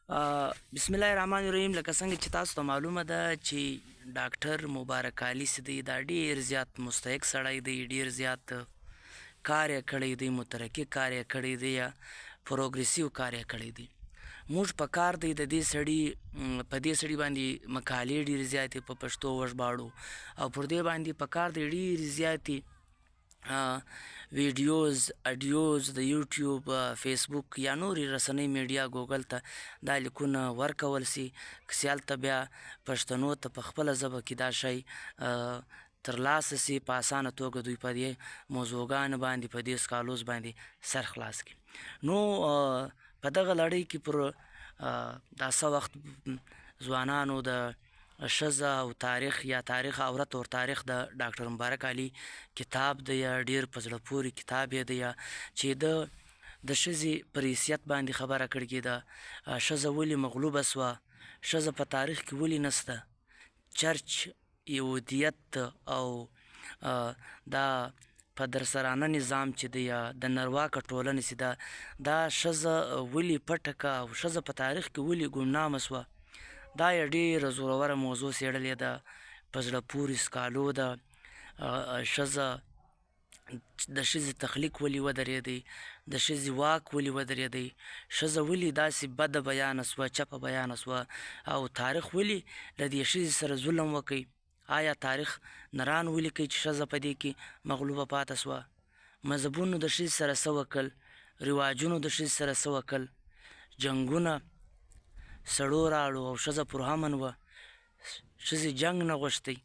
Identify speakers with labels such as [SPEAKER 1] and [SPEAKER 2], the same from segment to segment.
[SPEAKER 1] بسم الله الرحمن الرحیم. لکه څنګه چې تاسو ته معلومه ده چې ډاکټر مبارک علي چې دی دا ډیر زیات مستحق سړی دی، ډیر زیات کار یې کړی دی، مترقي کار یې کړی دی یا پروګریسیو کار یې کړی دی. موږ په کار دی د دې سړي په دې سړي باندې مقالې ډېرې زیاتې په پښتو وژباړو او پر دې باندې په کار دی ډېرې زیاتې ویډیوز اډیوز د یوټیوب فیسبوک یا نورې رسنۍ میډیا ګوګل ته دا لیکونه ورکول سي که هلته بیا پښتنو ته په خپله ژبه کې دا شی ترلاسه سي په اسانه توګه دوی په دې موضوعګانو باندې په دې سکالوز باندې سر خلاص کړي. نو په دغه لړۍ کې پر دا څه وخت ځوانانو د ښځه او تاریخ یا تاریخ عورت اور تاریخ د ډاکټر مبارک علي کتاب دی، یا ډیر په زړه پورې کتاب یې دی، یا چې د ښځې پر حیثیت باندې خبره کړې کې ده ښځه ولې مغلوبه سوه، ښځه په تاریخ کې ولې نسته، چرچ یهودیت او دا په درسرانه نظام چې دی یا د نرواکه ټولنې چې ده دا ښځه ولې پټه که او ښځه په تاریخ کې ولې ګمنامه سوه. دا یې ډېره زوروره موضوع څېړلې ده، په زړه پورې سکالو ده. ښځه د ښځې تخلیق ولې ودرېدی، د ښځې واک ولې ودرېدی، ښځه ولې داسې بده بیانه سوه، چپه بیانه سوه، او تاریخ ولې له دې ښځې سره ظلم وکړي. آیا تاریخ نران ولیکئ چې ښځه په دې کې مغلوبه پاته سوه. مذهبونو د ښځې سره څه وکړل، رواجونو د ښځې سره څه وکړل، جنګونه سړو راړو او ښځه پر امن وه، ښځې جنګ نه غوښتی.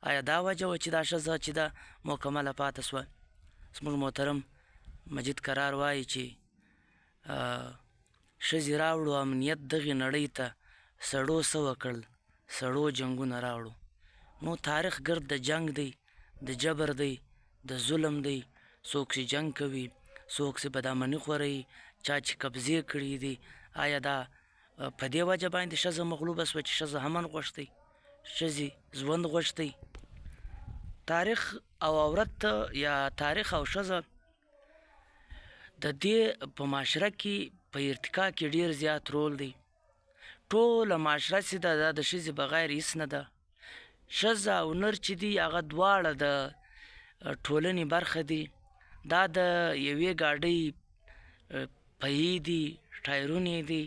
[SPEAKER 1] آیا دا وجه وه چې دا ښځه چې ده مکمله پاته سوه؟ زموږ محترم مجید قرار وایي چې ښځې راوړو امنیت دغې نړۍ ته، سړو څه وکړل، سړو جنګونه راوړو. نو تاریخ ګرد د جنګ دی، د جبر دی، د ظلم دی. څوک چې جنګ کوي، څوک چې بدامني خوروي، چا چې قبضې کړي دي، آیا دا په دې وجه باندې ښځه مغلوبه سوه چې ښځه امن غوښتی، ښځې ژوند غوښتی؟ تاریخ او عورت یا تاریخ او ښځه د دې په معاشره کې په ارتقا کې ډیر زیات رول دی. ټوله معاشره چې ده دا د ښځې بغیر هیڅ نه ده. ښځه او نر چې دي هغه دواړه د ټولنې برخه دي. دا د یوې ګاډۍ پهیې دي، ټایرونه دي.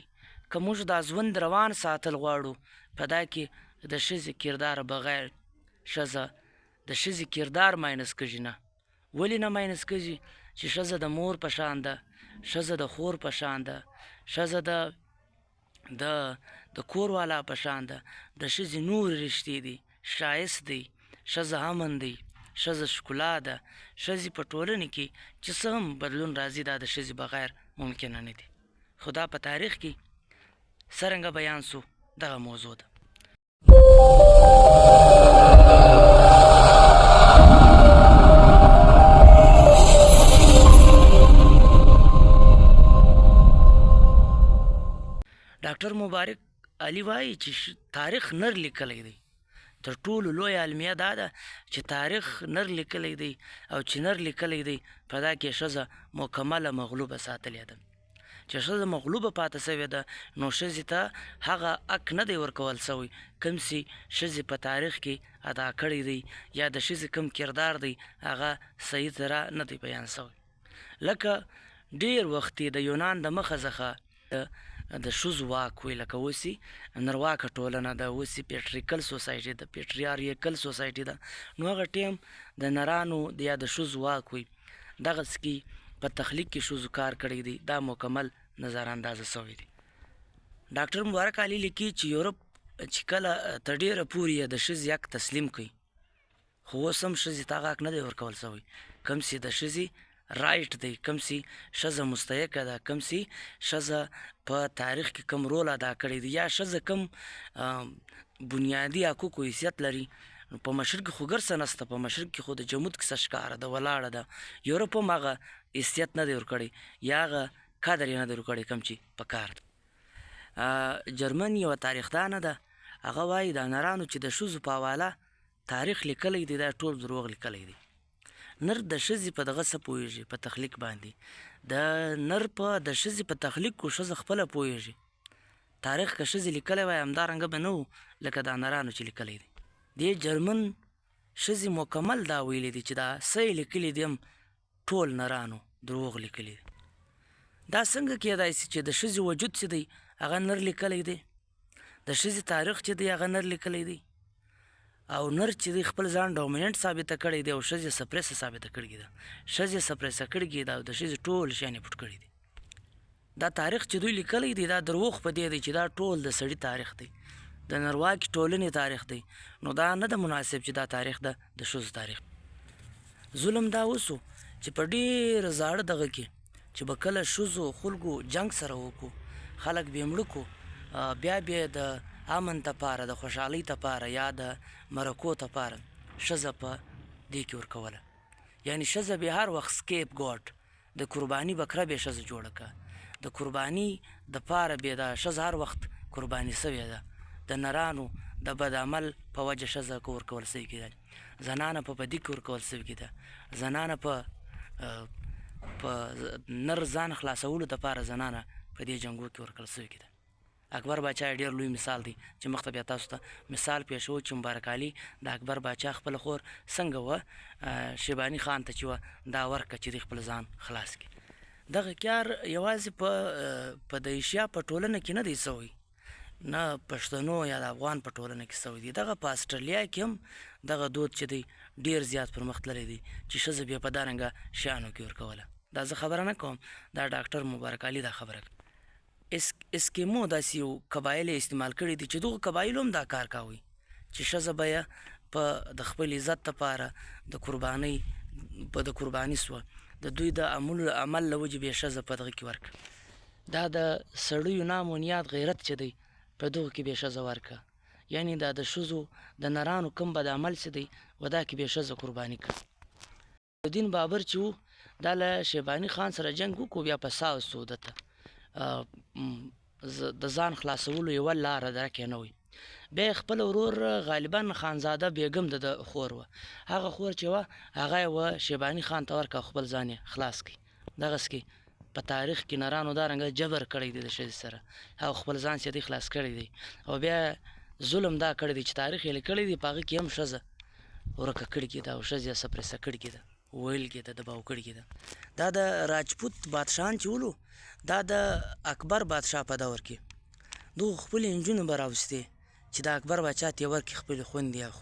[SPEAKER 1] که موږ دا ژوند روان ساتل غواړو، په دا کې د ښځې کردار بغیر ښځه د ښځې کردار ماینس کېږي نه. ولې نه ماینس کېږي؟ چې ښځه د مور په شان ده، ښځه د خور په شان ده، ښځه د کور والا په شان ده. د ښځې نورې رشتې دي، ښایست دی، ښځه امن دی، ښځه ښکلا ده. ښځې په ټولنې کې چې څه هم بدلون راځي دا د ښځې بغیر ممکنه نه دي. خو دا په تاریخ کې څرنګه بیان سو دغه موضوع ده. ډاکټر مبارک علي وایي چې تاریخ نر لیکلی دی. تر ټولو لویه المیه دا ده چې تاریخ نر لیکلی دی، او چې نر لیکلی دی په دا کې ښځه مکمله مغلوبه ساتلې ده. چې ښځه مغلوبه پاته سوې ده، نو ښځې ته هغه حق نه دی ورکول سوی کوم چې ښځې په تاریخ کې ادا کړی دی، یا د ښځې کوم کردار دی هغه صحیح طرح نه دی بیان سوی. لکه ډیر وختې د یونان د مخه څخه د ښځو واک وي، لکه اوس نرواکه ټولنه ده، اوس پیټریکل سوسایټي ده، پیټریاریکل سوسایټي ده. نو هغه ټیم د نرانو یا د ښځو واک وي. دغسې کې په تخلیق کې ښځو کار کړی دی، دا مکمل نظر اندازه سوی دی. ډاکټر مبارک علي لیکي چې یورپ چې کله تر ډیره پورې د ښځې حق تسلیم کړي، خو اوس هم ښځې ته هغه حق نه دی ورکول سوی کوم چې د ښځې رایټ دی، کوم چې ښځه مستحقه ده، کوم چې ښځه په تاریخ کې کوم رول ادا کړی دی، یا ښځه کوم بنیادي حقوقو حیثیت لري. په مشرق کې خو ګرڅه نسته، په مشرق کې خو د جمود کیسه ښکاره ده، ولاړه ده. یورپ هم هغه حیثیت نه دی ورکړی، یا هغه قدر یې نه دی ورکړی کوم چې په کار ده. جرمن یوه تاریخدانه ده، هغه وایي د نرانو چې د ښځو په حواله تاریخ لیکلی دی دا ټول دروغ لیکلی دی. نر د ښځې په دغه څه پوهېږي، په تخلیق باندې. د نر په د ښځې په تخلیق کو ښځه خپله پوهېږي. تاریخ که ښځې لیکلی وای همدارنګه به نه و لکه دا نرانو چې لیکلی دی. دې جرمن ښځې مکمل دا ویلی دي چې دا څه یې لیکلي دي هم ټول نرانو دروغ لیکلي دي. دا څنګه کیدای شي چې د ښځې وجود چې دی هغه نر لیکلی دی، د ښځې تاریخ چې دی هغه نر لیکلی دی، او نر چې دی خپل ځان ډومیننټ ثابته کړی دی او ښځې سپریسه ثابته کړې ده، ښځې سپریسه کړې ده او د ښځې ټول شیان یې پټ کړي دي. دا تاریخ چې دوی لیکلی دی دا دروغ په دې دی چې دا ټول د سړي تاریخ دی، د نرواکې ټولنې تاریخ دی. نو دا نه ده مناسب چې دا تاریخ ده د ښځو تاریخ. ظلم دا وسو چې په ډېر زاړه دغه کې چې به کله ښځو خلکو جنګ سره وکړو، خلک به یې مړه کړو، بیا بیا د امن دپاره د خوشحالۍ دپاره یا د مرکو دپاره ښځه په دې کې ورکوله. یعنې ښځه به هر وخت سکیپ ګاډ د قرباني بکره به یې ښځه جوړه کړه، د قرباني دپاره به د ښځه هر وخت قرباني سوې ده. د نرانو د بد عمل په وجه ښځه ورکول سوې کېده، زنانه په بدي کې ورکول سوې کېده، زنانه په نر ځان خلاصولو دپاره زنانه په دې جنګو کې ورکول سوې کېده. اکبر باچا ډېر لوی مثال دی چې مخته بیا تاسو ته مثال پیښوو چې مبارک علي د اکبر باچا خپله خور څنګه وه شیباني خان ته چې وه دا ورکړه چې دوی خپل ځان خلاص کړي. دغه کار یوازې په د ایشیا په ټولنه کې نه دی سوی، نه پښتنو یا د افغان په ټولنه کې سوی دی، دغه په اسټرالیا کې هم دغه دود چې دی ډېر زیات پرمخ تللی دی چې ښځه بیا په دارنګه شیانو کې ورکوله. دا زه خبره نه کوم، دا ډاکټر مبارک علي دا خبره کوي. اسکیمو داسې یو قبایل استعمال کړي دي چې دغو قبایلو هم دا کار کوي چې ښځه به یې په د خپل عزت دپاره د قرباني سوه، د دوی د عمل له وجې به یې ښځه په دغه کې ورکړه. دا د سړیو نام و نیاد غیرت چې دی په دغو کې به یې ښځه ورکړه. یعنې دا د ښځو د نرانو کوم بد عمل چې دی و دا کې به یې ښځه قرباني کړه. الدین بابر چې و دا له شیباني خان سره جنګ وکړو، بیا په ساوث سو ده ته د ځان خلاصولو یوه لاره درک یې نه وي. بیا یې خپل ورور غالبا خانزاده بیګم د خور وه، هغه خور چې وه هغه یې وه شیباني خان ته ورکړه او خپل ځان یې خلاص کړي. دغسې کې په تاریخ کې نرانو دارنګه جبر کړی دی د ښځې سره او خپل ځان چې دی خلاص کړی دی، او بیا ظلم دا کړی دی چې تاریخ یې لیکلی دی په هغه کې هم ښځه ورکه کړې کېده او ښځې یې سپریسه کړې کېده، ویل کېده، دباو کړې کېده. دا د راجپوت بادشاهان چې ولو دا د اکبر بادشاه په دور کې دغو خپلې نجونې به راوستې چې د اکبر باچا ته یې ورکړي خپلې خویندې او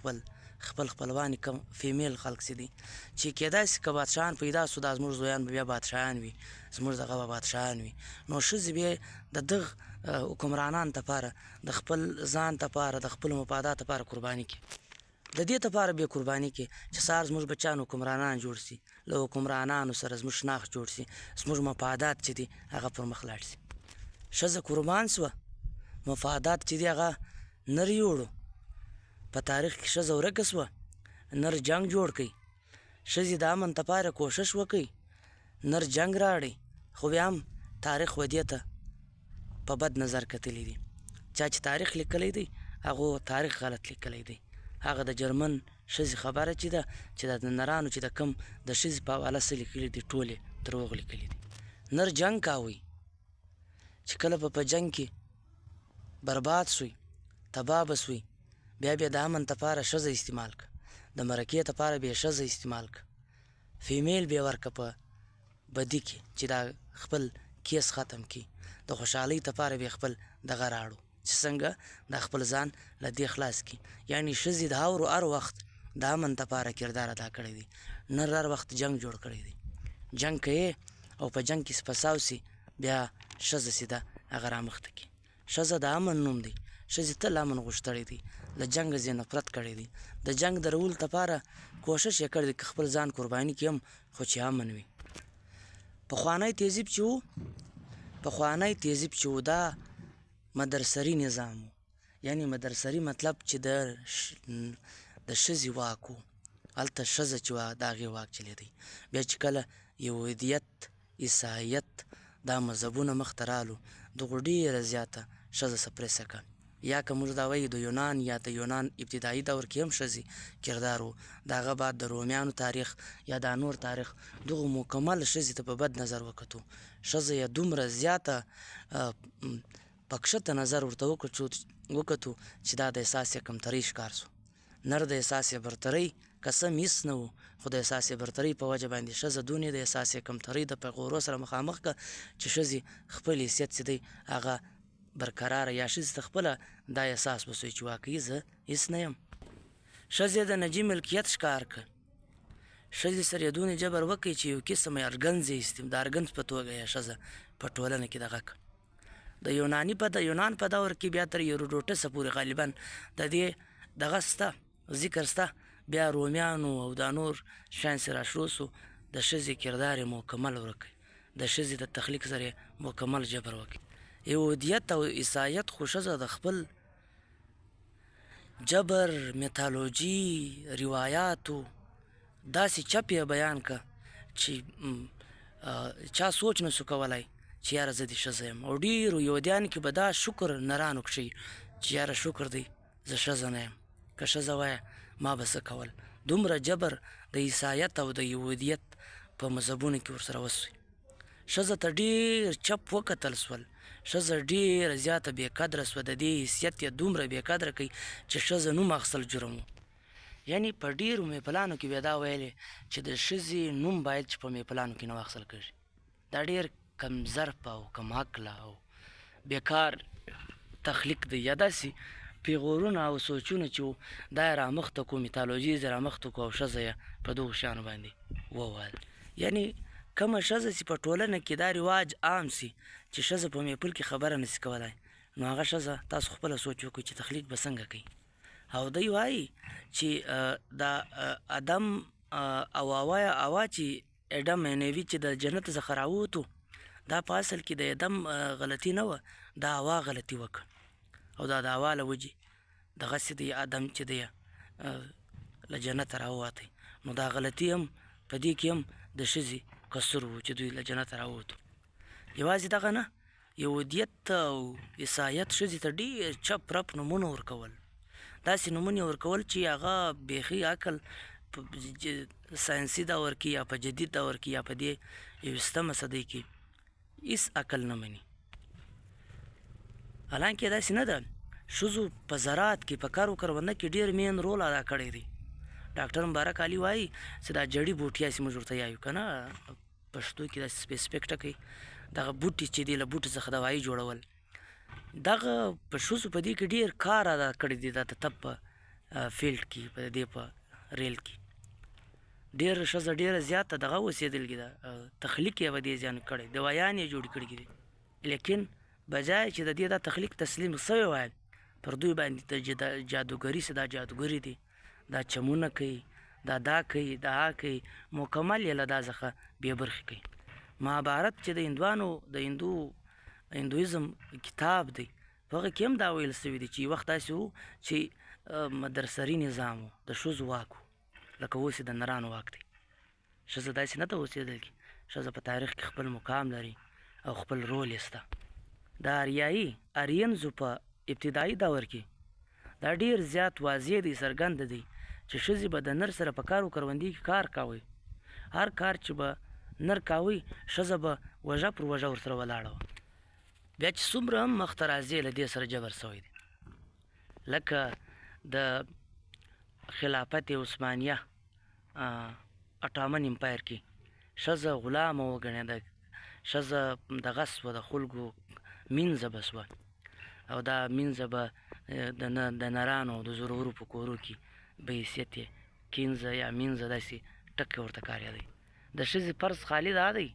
[SPEAKER 1] خپلوان کم فیمیل خلک چې دي چې کېدای شي که بادشاهان پیدا سو دا زموږ زویان به بیا بادشاهان وي، زموږ دغه به بادشاهان وي. نو ښځې بیا د دغه حکمرانانو دپاره د خپل ځان دپاره د خپلو مفادات دپاره قرباني کړي، د دې دپاره بیا قرباني کړي چې سهار زموږ بچیان حکمرانان جوړ شي، له حکمرانانو سره زموږ شناخت جوړ شي، زموږ مفادات چې دي هغه پر مخ لاړ شي. ښځه قربان سوه، مفادات چې دي هغه نر یوړو، په تاریخ کې ښځه ورکه سوه، نر جنګ جوړ کړي، ښځې د امن دپاره کوښښ وکړي، نر جنګ راړی، خو بیا هم تاریخ ودې ته په بد نظر کتلی دي. چا چې تاریخ لیکلی دی هغو تاریخ غلط لیکلی دی. هغه د جرمن ښځې خبره چې ده چې د نرانو چې د کم د ښځې په حواله څه لیکلي دي ټول یې دروغ لیکلي دي. نر جنګ کاوی چې کله په جنګ کې برباد سوی، تباه به سوی، بیا د امن دپاره ښځه استعمال که، د مرکې دپاره به یې ښځه استعمال که، فیمیل به یې ورکه په بدي کې چې دا خپل کیس ختم کړي، د خوشحالۍ دپاره به یې خپل دغه راړو چې څنګه دا خپل ځان له دې خلاص کړي. یعنې ښځې د هر وخت د امن دپاره کردار ادا کړی دی، نر هر وخت جنګ جوړ کړی دی. جنګ کوې او په جنګ کې سپساو سي بیا ښځه سیده هغه رامخته کړي. ښځه د امن نوم دی، ښځې تل امن غوښتلی دی، له جنګه یې نفرت کړی دی، د جنګ درولو دپاره کوښښ یې کړی دی که خپل ځان قرباني کړي هم خو چې امن وي. پخوانی تهذیب چې و دا مدرسري نظام و، یعنې مدرسري مطلب چې د ښځې واک و، هلته ښځه چې وه د هغې واک چلېدی. بیا چې کله یهودیت، عیسایت دا مذهبونه مخته رالو دغو ډېره زیاته ښځه سپریسه کړه. یا که موږ دا وایو د یونان یا د یونان ابتدایي دور کې هم ښځې کردار و، د هغه بعد د رومیانو تاریخ یا دا نور تاریخ دغو مکمل ښځې ته په بد نظر وکتو. ښځه یې دومره زیاته په کښته نظر ورته وکتو چې دا د احساس کمترۍ ښکار شو. نر د احساس برترۍ قسم هېڅ نه و، خو د احساس برترۍ په وجه باندې ښځه دونې د احساس کمترۍ د پیغورو سره مخامخ کړه چې ښځې خپل حیثیت چې دی هغه برقراره یا ښځې ته خپله دا احساس وسوی چې واقعي زه هېڅ نه یم. ښځې د نجي ملکیت ښکار کړه. ښځې سره یې دونې جبر وکړي چې یو قسم ارګنز یې د ارګنز په توګه یې ښځه په ټولنه کې دغه کړه. د یونان په دور کې بیا تر هیروډوټسه پورې غالبا د دې دغه سته ذکر سته، بیا رومیانو او دا نور شیان چې راشروع سو د ښځې کردار یې مکمل ورکړي، د ښځې د تخلیق سره یې مکمل جبر وکړي. یهودیت او عیسایت خو ښځه د خپل جبر، میتالوجي، روایاتو داسې چپ یې بیان که چې چا سوچ نسو کولی چې یاره زه دې ښځه یم. او ډېرو یهودیانو کې به دا شکر نرانو کښي چې یاره شکر دی زه ښځه نه یم، که ښځه وایه ما به څه کول. دومره جبر د عیسایت او د یهودیت په مذهبونو کې ورسره وسوی. ښځه ته ډېر چپ وکتل سول، ښځه ډېره زیاته بې قدره سوه، د دې حیثیت یې دومره بې قدره کوي چې ښځه نوم اخیستل جرم و. یعنې په ډېرو محفلانو کې بیا دا ویلې چې د ښځې نوم باید چې په محفلانو کې نه واخیستل کېږي. دا ډېر کم ظرفه او کم عقله او بیکار تخلیق دی، یا داسې پیغورونه او سوچونه چې دا یې رامخته کړو، میتالوجیز یې رامخته کړو او ښځه یې په دغو شیانو باندې ووهل. یعنې کومه ښځه چې په ټولنه کې دا رواج عام سي چې ښځه په محفل کې خبره نسي کولی، نو هغه ښځه تاسو خپله سوچ وکړئ چې تخلیق به څنګه کوي. او دوی وایي چې دا ادم او هوا چې اډم اینوي چې د جنت څخه راووتو، دا په اصل کې د ادم غلطي نه وه، دا هوا غلطي وکړه او دا د هوا له وجې دغسې د ادم چې دی له جنته راووتی. نو دا غلطي هم په دې کې هم د ښځې قصور و چې دوی له جنته راووتو. یوازې دغه نه، یهودیت او عیسایت ښځې ته ډېر چپ رپ نومونه ورکول، داسې نومونه یې ورکول چې هغه بیخي عقل په ساینسي دور کې یا په جدید دور کې یا په دې 21مه صدۍ کې هېڅ عقل نه مني. حالانکې داسې نه ده، ښځو په زراعت کې په کار و کرونده کې ډېر مین رول ادا کړی دی. ډاکټر مبارک علي وایي چې دا جړي بوټي چې موږ ورته یایو که نه، پښتو کې داسې سپیسیفیک ټکی دغه بوټي چې دی له بوټي څخه دوایي جوړول، دغه په ښځو په دې کې ډېر کار ادا کړی دی. دا د طب په فیلډ کې په دې په ریل کې ډېر ښځه ډېره زیاته دغه اوسېدلې ده، تخلیق یې په دې ځان کړی، دوایان یې جوړې کړي دي. لیکن بجای چې د دې دا تخلیق تسلیم سوی وای، پر دوی باندې د جادوګري چې دا جادوګري دي، دا چمونه کوي، دا کوي، دا کوي، مکمل یې له دا څخه بې برخې کوي. مهابارت چې د هندوانو د هندویزم کتاب دی، په هغه کې هم دا ویل سوي دي چې یو وخت داسې و چې مدرسري نظام و، د ښځو واک و لکه اوس د نرانو واک دی. ښځه داسې نه ده اوسېدلې، ښځه په تاریخ کې خپل مقام لري او خپل رول یې شته. د آرینزو په ابتدایي دور کې دا ډېر زیات واضح دی، څرګند دی چې ښځې به د نر سره په کار و کروندې کې کار کوي. هر کار چې به نر کوي، ښځه به وژه پر وژه ورسره ولاړه وه. بیا چې څومره هم مخته راځي له دې سره جبر سوی دی، لکه د خلافت عثمانیه 58 امپایر کې ښځه غلامه وګڼېده، ښځه دغه سوه، د خلکو مینځه به سوه، او دا مینځه به د نرانو او د زورورو په کورو کې به حیثیت یې کینځه یا مینځه داسې ټکی ورته کارېدی. د ښځې فرض خالي دا دی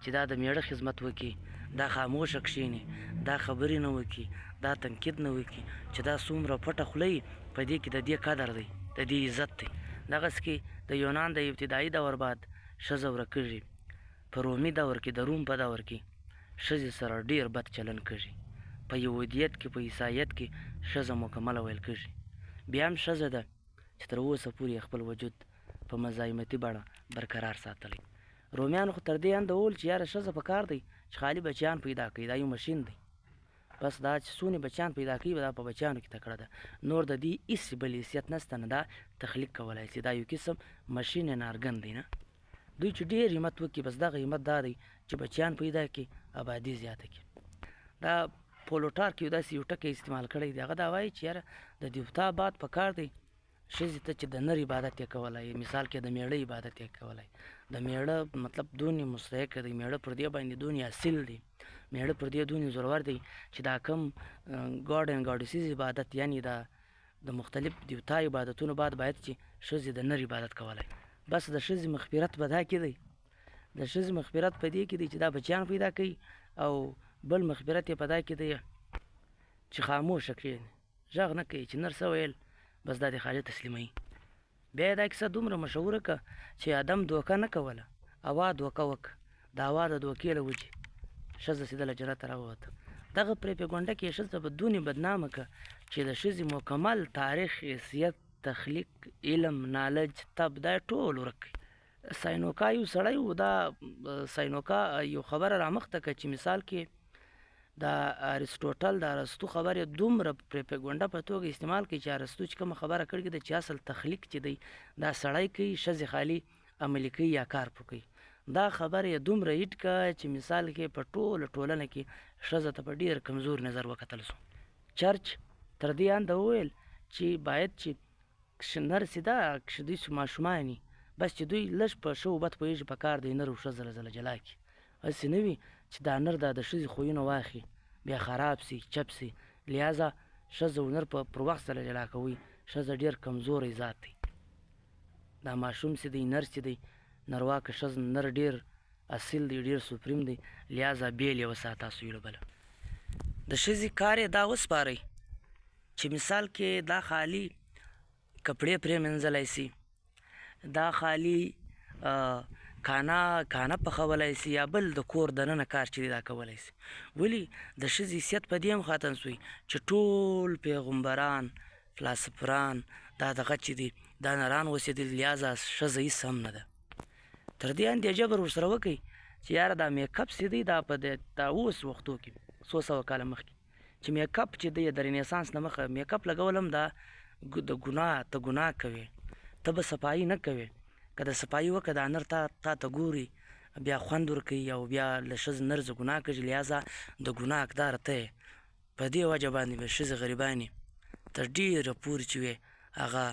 [SPEAKER 1] چې دا د میړه خدمت وکړي، دا خاموشه کښېني، دا خبرې نه وکړي، دا تنقید نه وکړي، چې دا څومره پټه خوله یي، په دې کې د دې قدر دی، د دې عزت دی. دغسې کې د یونان د ابتدایي دور بعد ښځه ورکېږي. په رومي دور کې، د روم په دور کې ښځې سره ډېر بد چلن کېږي. په یهودیت کې، په عیسایت کې ښځه مکمله ویل کېږي. بیا هم ښځه ده چې تر اوسه پورې خپل وجود په مزاحمتي بڼه برقرار ساتلی. رومیانو خو تر دې انده وویل چې یاره ښځه په کار دی چې خالي بچیان پیدا کوي، دا یو مشین دی، بس دا چې څونې بچیان پیدا کوي دا په بچیانو کې تکړه ده، نور د دې هېڅ بل حیثیت نشته، نه دا تخلیق کولی شي، دا یو قسم مشین نارګن دی. نه دوی چې ډېر همت وکړي، بس دغه همت دا دی چې بچیان پیدا کړي، آبادي زیاته کړي. دا پولوټار کې یو داسې یو ټکی استعمال کړی دی، هغه دا وایي چې یاره د دیوتا باد په کار دی ښځې ته چې د نر عبادت یې کولی، مثال کې د میړه عبادت یې کولی. د میړه مطلب دونې مستحق دی، میړه پر دې باندې دونې اصیل دی، میړه پر دې دونې زورور دی چې دا کم ګاډ اینډ ګاډسیز عبادت یعنی د مختلف دیوتا عبادتونو بعد باید چې ښځې د نر عبادت کولی. بس د ښځې مغفرت په دا کې دی، د ښځې مغفرت په دې کې دی چې دا بچیان پیدا کوي، او بل مغفرت یې په دا کې دی چې خاموشه کښېني، غږ نه کوي، چې نر څه ویل بس دا د خالق تسلیموي. بیا یې دا کیسه دومره مشهوره کړه چې ادم دوکه نه کوله، هوا دوکه وکړه، د هوا د دوکې له وجې ښځه سیده له جنته راووته. دغه پرېپېګونډه کې یې ښځه په دونې بدنامه کړه چې د ښځې مکمل تاریخ، حیثیت، تخلیق، علم، نالج، طب دا یې ټول ورک کړي. ساینوکا یو سړی و، دا ساینوکا یو خبره رامخته کړه چې مثال کې د ارسطوټل د ارسطو خبرې دومره پرېپېګونډه په توګه استعمال کړي چې ارسطو چې کومه خبره کړې ده چې اصل تخلیق چې دی دا سړی کوي، ښځې خالي عملي کوي یا کار پرې کوي. دا خبره یې دومره هیټ کړه چې مثال کې په ټوله ټولنه کې ښځه ته په ډېر کمزور نظر وکتل سو. چرچ تر دې انده وویل چې باید چې نر سیده دوی ماشومان وي، بس چې دوی لږ په ښه او بد پوهېږي په کار دی نر او ښځه زله جلا کړي، هسې نه وي چې دا نر دا د ښځې خویونه واخلي بیا خراب سي چپ سي. لہذا ښځه او نر پر وخت سره جلا کوئ. ښځه ډېر کمزوری ذات دی، دا ماشوم چې دی نر چې دی نرواکه ښځه نر ډېر اصیل دی، ډېر سپریم دی، لہذا بیل یې وساته تاسو یو له بله. د ښځې کار یې دا وسپارئ چې مثال کې دا خالي کپړې پرې مینځلی سي، دا خالي کانه پخولی سي، یا بل د کور دننه کار چې دی دا کولی سي. ولې د ښځې حیثیت په دې هم ختم سوی چې ټول پیغمبران فلاسفران دا دغه چې دی دا نران اوسېدل، لہذا ښځه هېڅ هم نه ده. تر دې اندې جبر ورسره وکړئ چې یاره دا میکپ چې دی دا په دا اوس وختو کې 100 کاله مخکې چې میکپ چې دی د رنسانس نه مخه میکپ لګول هم دا د ګناه، ته ګناه کوې، ته به صفایي نه کوې. که د صفایي وکړه دا نر تا ته ګوري بیا خوند ورکوي او بیا له ښځې نر زه ګناه کوي، لہذا د ګناه حقداره ته یې. په دې وجه باندې به ښځې غریبانې تر ډېره پورې چې وې هغه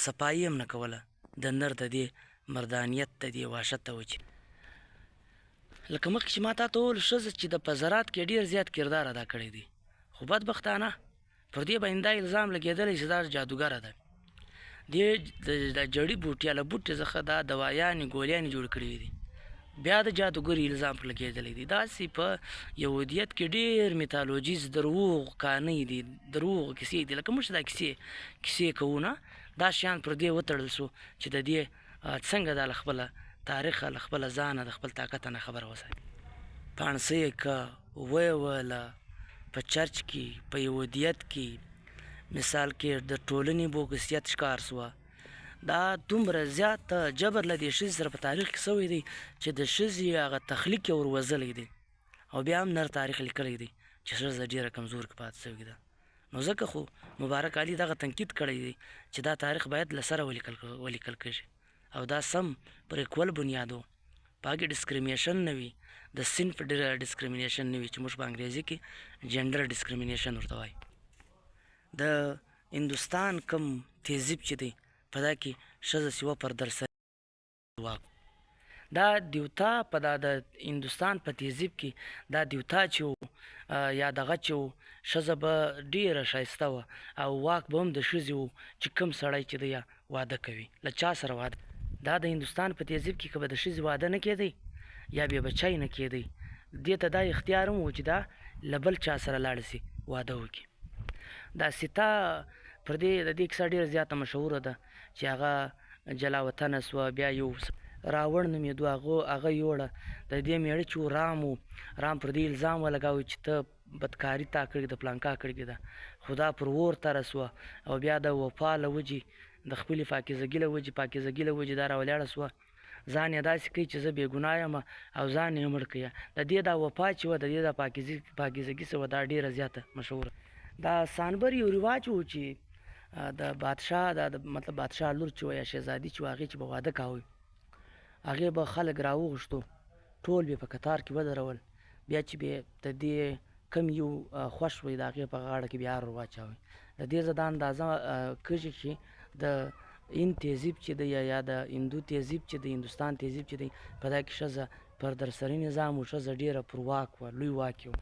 [SPEAKER 1] صفایي هم نه کوله د نر د دې مردانیت د دې وحشت ته وجې. لکه مخکې چې ما تا ته وویل ښځه چې د په زراعت کې ډېر زیات کردار ادا کړی دی، خو بدبختانه پر دې باندې دا الزام لګېدلی چې دا جادوګره ده، دې د جړي بوټي له بوټي څخه دا دوایانې ګولیانې جوړ کړي دي، بیا د جادوګري الزام پر لګېدلی دی. داسې په یهودیت کې ډېر میتالوجیز دروغ کانۍ دي، دروغ کیسې دي، لکه موږ چې دا کیسې کوو نه، دا شیان پر دې وتړل سو چې د دې څنګه دا له خپله تاریخه له خپله ځانه د خپل طاقته نه خبره وساتي. پانسه یې که ویې ویله په چرچ کې په یهودیت کې مثال کې د ټولنې بوګسیت ښکار سوه. دا دومره زیات جبر له دې ښځې سره په تاریخ کې سوی دی چې د ښځې هغه تخلیق یې وروزلی دی، او بیا هم نر تاریخ لیکلی دی چې ښځه ډېره کمزور کې پاتې سوې ده. نو ځکه خو مبارک علي دغه تنقید کړی دی چې دا تاریخ باید له سره ولیکل کېږي، او دا سم پر اکول بنیاد و، په هغې ډسکریمینیشن نه وي، د صنف ډسکریمینیشن نه وي چې موږ په انګریزي کې جنډر ډسکریمینیشن ورته وایي. د هندوستان کم تهذیب چې دی په دا کې ښځه سوه پر درسنۍ واک، دا دیوتا په دا د هندوستان په تهذیب کې دا دیوتا چې و یا دغه چې و ښځه به ډېره ښایسته وه، او واک به هم د ښځې و چې کوم سړی چې دی یا واده کوي له چا سره واده. دا د هندوستان په تهذیب کې که به د ښځې واده نه کېدی یا بې بچی نه کېدی، دې ته دا اختیار هم و چې دا له بل چا سره لاړه سي واده وکړي. دا سیتا پر دې د دې کیسه ډېره زیاته مشهوره ده چې هغه جلا وطنه سوه، بیا یو راوړ نومېدو هغه یوړه، د دې میړه چې و رام پر دې الزام ولګاوه چې ته بدکاري تا کړې ده پلانکا کړې ده، خو دا پر اور تره سوه، او بیا د وفا له وجې د خپلې پاکیزګي له وجې دا راولاړه سوه، ځان یې داسې کوي چې زه بې ګناه یم او ځان یې مړ کوي. د دې دا وفا چې وه د دې دا پاکیزګي څه وه دا ډېره زیاته مشهوره. دا سانبر یو رواج و چې د بادشاه مطلب بادشاه لور چې وه یا شهزادي چې وه هغې چې به واده کاوه، هغې به خلک راوغوښتو، ټول به په کتار کې ودرول، بیا چې به د دې کم یو خوښ وي د هغې په غاړه کې بیا ور واچوئ. د دې زه دا اندازه کېږي چې د هند تهذیب چې دی یا د هندو تهذیب چې دی، هندوستان تهذیب چې دی، په دا کې ښځه پر درسري نظام و، ښځه ډېره پر واک وه، لوی واک یې و.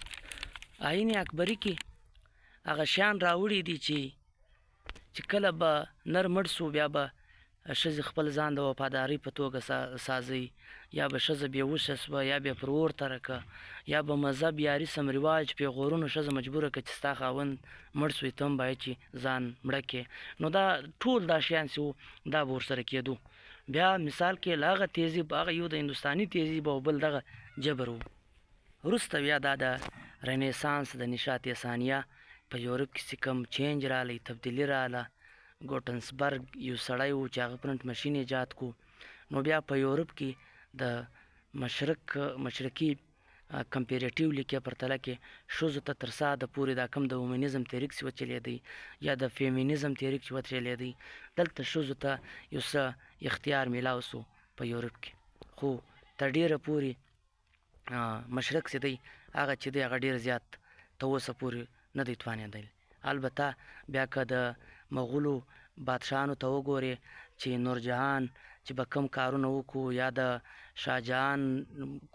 [SPEAKER 1] آیین اکبري کې هغه شیان راوړي دي چې کله به نر مړ سو بیا به ښځې خپل ځان د وفادارۍ په توګه سازوي، یا به ښځه بېهوشه سوه یا بیا پر اور تره که، یا به مذهب یا رسم رواج پیغورونو ښځه مجبوره که چې ستا خاوند مړ سوی ته هم باید چې ځان مړه کړې. نو دا ټول دا شیان چې وو دا به ورسره کېدو. بیا مثال کې له هغه تهذیب، هغه یو د هندوستاني تهذیب او بل دغه جبر و. وروسته بیا دا د رنیسانس د نشاط ثانیه په یورپ کې چې کوم چینج راغلی، تبدیلي راغله. ګوټنسبرګ یو سړی و چې هغه پرنټ مشین ایجاد کو. نو بیا په یورپ کې د مشرقي کمپیریټیو لیکې پرتله کې ښځو ته تر ساده پورې دا کم د ومنیزم تحریک چې وچلېدی یا د فیمینیزم تحریک چې وچلېدی، دلته ښځو ته یو څه اختیار میلاو سو په یورپ کې. خو تر ډېره پورې مشرق چې دی هغه چې دی هغه ډېر زیات تر اوسه پورې نه دی توانېدلی. البته بیا که د مغولو بادشاهانو ته وګورې چې نورجهان چې به کم کارونه وکړو، یا د شاهجهان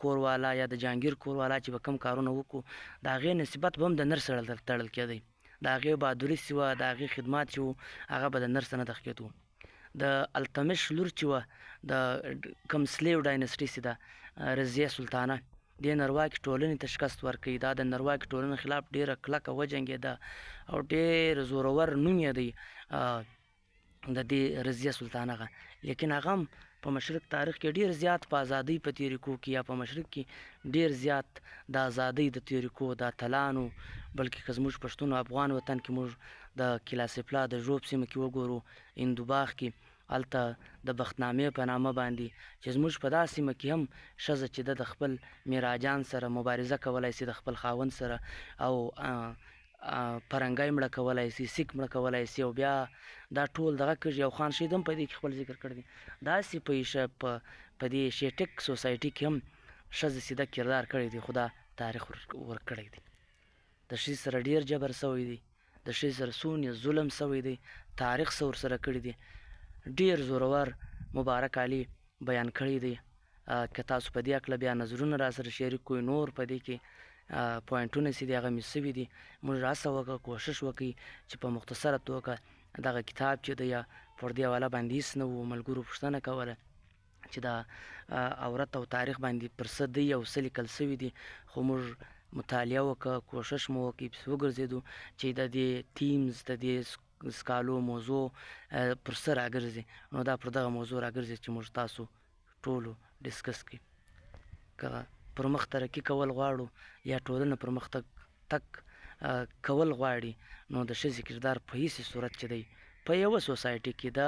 [SPEAKER 1] کوروالا یا د جهانګیر کوروالا چې به کم کارونه وکړو، د هغې نسبت به هم د نر سره تړل کېدی. د هغې بهادري چې وه، د هغې خدمات چې وو، هغه به د نر سره نه دخ کېدو. د التمش لور چې وه د کم سلیو ډاینسټي چې ده، رضیه سلطانه، دې نرواکې ټولنې ته شکست ورکوي. دا د نرواکې ټولنې خلاف ډېره کلکه وجنګېده او ډېر زورور نوم یې دی د دې رضیه سلطانه هغه. لیکن هغه هم په مشرق تاریخ کې ډېر زیات په ازادۍ په تېریکو کې، یا په مشرق کې ډېر زیات د ازادۍ د تېریکو د اتلانو. بلکې که زموږ پښتون او افغان وطن کې موږ د کلاسفلا د ژوب سیمه کې وګورو، هندوباغ کې، هلته د بختنامې په نامه باندې چې زموږ په دا سیمه کې هم ښځه چې ده د خپل میراجان سره مبارزه کولی سي، د خپل خاوند سره، او پرنګی مړه کولی سي، سیک مړه کولی سي، او بیا دا ټول دغه کږي. او خان شهید هم په دې کې خپل ذکر کړی دی. داسې په دې شیټک سوسایټي کې هم ښځې سیده کردار کړی دی، خو دا تاریخ ورکړی دی. د ښځې سره ډېر جبر سوی دی، د ښځې سره څومره ظلم سوی دی، تاریخ څه ورسره کړی دی. ډېر زورور مبارک علي بیان کړی دی. که تاسو په دې هکله بیا نظرونه را سره شریک کوئ، نور په دې کې پوینټونه چې دي هغه مس سوي دي، موږ هڅه وکړه، کوښښ وکړئ چې په مختصره توګه دغه کتاب چې دی یا پر دې حواله باندې هېڅ نه وو. ملګرو پوښتنه کوله چې د عورت او تاریخ باندې پر څه دی او څه لیکل سوي دي، خو موږ مطالعه وکړه، کوښښ مو وکړئ، پسې وګرځېدو چې د دې تیمز د دې سکالو موضوع پر څه راګرځي. نو دا پر دغه موضوع راګرځي چې موږ تاسو ټولو ډسکس کړي. که پر مخ ترقي کول غواړو یا ټولنه پر مخ تګ کول غواړي، نو د ښځې کردار په هېڅ صورت چې دی په یوه سوسایټي کې د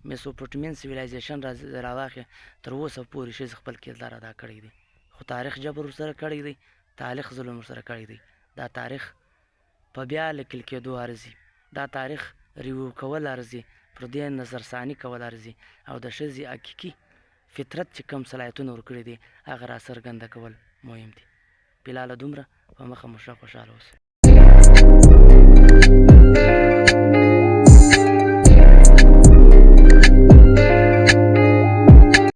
[SPEAKER 1] میسوپوټیمین سیویلایزیشن راواخې تر اوسه پورې ښځې خپل کردار ادا کړی دی. خو تاریخ جبر ورسره کړی دی، تاریخ ظلم ورسره کړی دی. دا تاریخ په بیا لیکل کېدو ارزي، دا تاریخ ریویو کول ارزي، پر دې نظرثاني کول ارزي، او د ښځې حقیقي فطرت چې کوم صلاحیتونه ورکړي دي هغه راڅرګنده کول مهم دي. بلاله دومره په مخه مو ښه خوشحاله اوسئ.